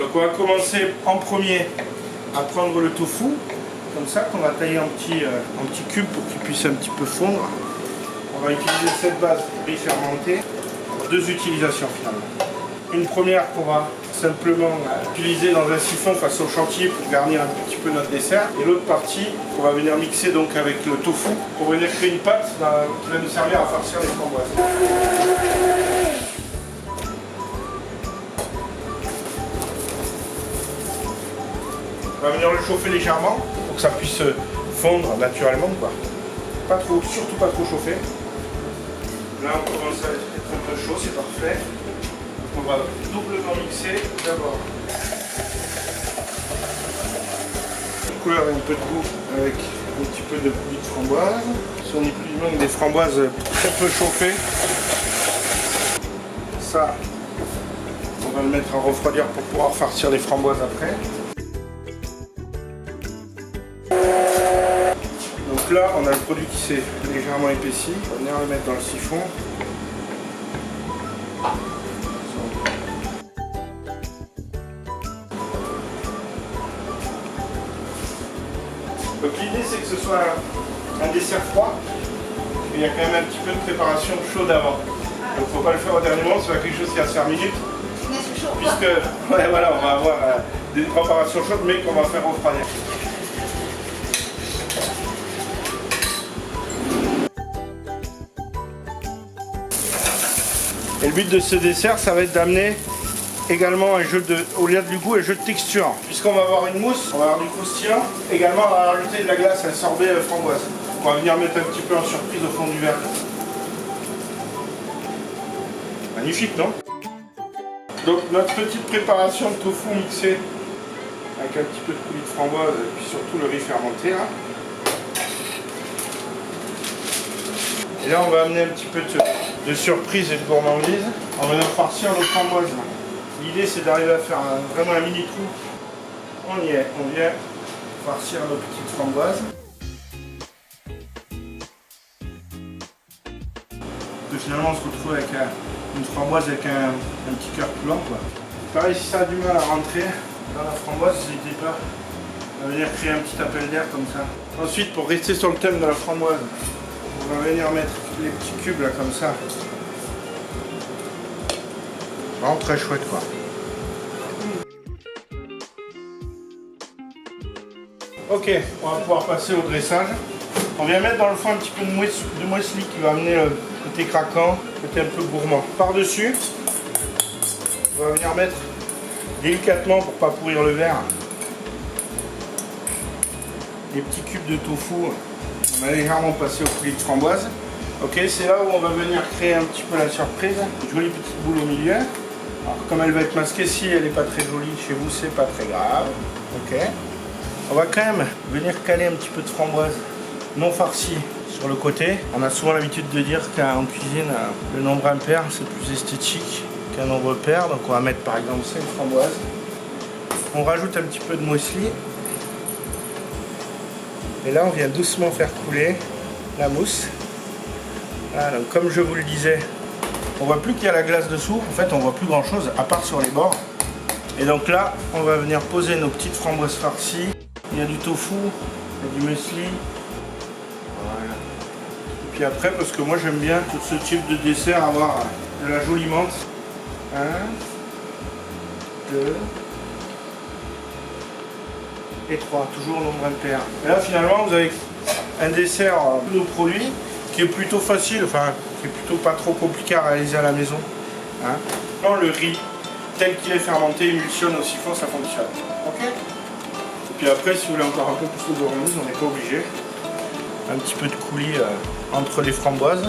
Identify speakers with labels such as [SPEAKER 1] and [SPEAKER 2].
[SPEAKER 1] Donc on va commencer en premier à prendre le tofu, comme ça, qu'on va tailler en petits cubes pour qu'il puisse un petit peu fondre. On va utiliser cette base riz fermenté pour deux utilisations finalement. Une première qu'on va simplement utiliser dans un siphon face au chantier pour garnir un petit peu notre dessert. Et l'autre partie qu'on va venir mixer donc avec le tofu pour venir créer une pâte qui va nous servir à farcir les framboises. On va venir le chauffer légèrement pour que ça puisse fondre naturellement, quoi. Pas trop, surtout pas trop chauffer. Là on commence à être un peu chaud, c'est parfait. On va doublement mixer d'abord une couleur et un peu de goût avec un petit peu de coulis de framboise. Si on est plus loin des framboises très peu chauffées, ça on va le mettre à refroidir pour pouvoir farcir les framboises après. Donc là on a le produit qui s'est légèrement épaissi. On va venir le mettre dans le siphon. Donc l'idée c'est que ce soit un dessert froid, mais il y a quand même un petit peu de préparation chaude avant. Donc faut pas le faire au dernier moment, c'est pas quelque chose qui va se faire minutes. Puisque ouais, voilà, on va avoir des préparations chaudes mais qu'on va faire refroidir. Et le but de ce dessert, ça va être d'amener également un jeu de, au lieu du goût, un jeu de texture. Puisqu'on va avoir une mousse, on va avoir du croustillant. Également, on va rajouter de la glace, un sorbet framboise. On va venir mettre un petit peu en surprise au fond du verre. Magnifique, non? Donc notre petite préparation de tofu mixé avec un petit peu de coulis de framboise et puis surtout le riz fermenté là. Et là on va amener un petit peu de surprise et de gourmandise. On va farcir nos framboises. L'idée c'est d'arriver à faire vraiment un mini trou. On y est, on vient farcir nos petites framboises. Et finalement on se retrouve avec une framboise avec un petit cœur blanc, quoi. Pareil, si ça a du mal à rentrer dans la framboise, n'hésitez pas à venir créer un petit appel d'air comme ça. Ensuite, pour rester sur le thème de la framboise, on va venir mettre les petits cubes là comme ça. Vraiment très chouette, quoi. Ok, on va pouvoir passer au dressage. On vient mettre dans le fond un petit peu de muesli qui va amener le côté craquant, le côté un peu gourmand. Par-dessus, on va venir mettre délicatement pour ne pas pourrir le verre les petits cubes de tofu. On a légèrement passé au coulis de framboise. Ok, c'est là où on va venir créer un petit peu la surprise. Une jolie petite boule au milieu. Alors comme elle va être masquée, si elle n'est pas très jolie chez vous, c'est pas très grave. Ok. On va quand même venir caler un petit peu de framboise non farcie sur le côté. On a souvent l'habitude de dire qu'en cuisine, le nombre impair c'est plus esthétique qu'un nombre pair. Donc on va mettre par exemple 5 framboises. On rajoute un petit peu de muesli. Et là on vient doucement faire couler la mousse. Voilà, donc comme je vous le disais, on voit plus qu'il y a la glace dessous. En fait on voit plus grand chose à part sur les bords. Et donc là on va venir poser nos petites framboises farcies. Il y a du tofu, il y a du muesli. Voilà. Et puis après, parce que moi j'aime bien pour ce type de dessert avoir de la jolie menthe. 1, 2 et 3, toujours nombre impair. Et là finalement vous avez un dessert de nos produits qui est plutôt facile, enfin qui est plutôt pas trop compliqué à réaliser à la maison. Hein. Le riz tel qu'il est fermenté émulsionne au siphon, ça fonctionne. Ok. Et puis après, si vous voulez encore un peu plus de gourmandise, on n'est pas obligé. Un petit peu de coulis entre les framboises.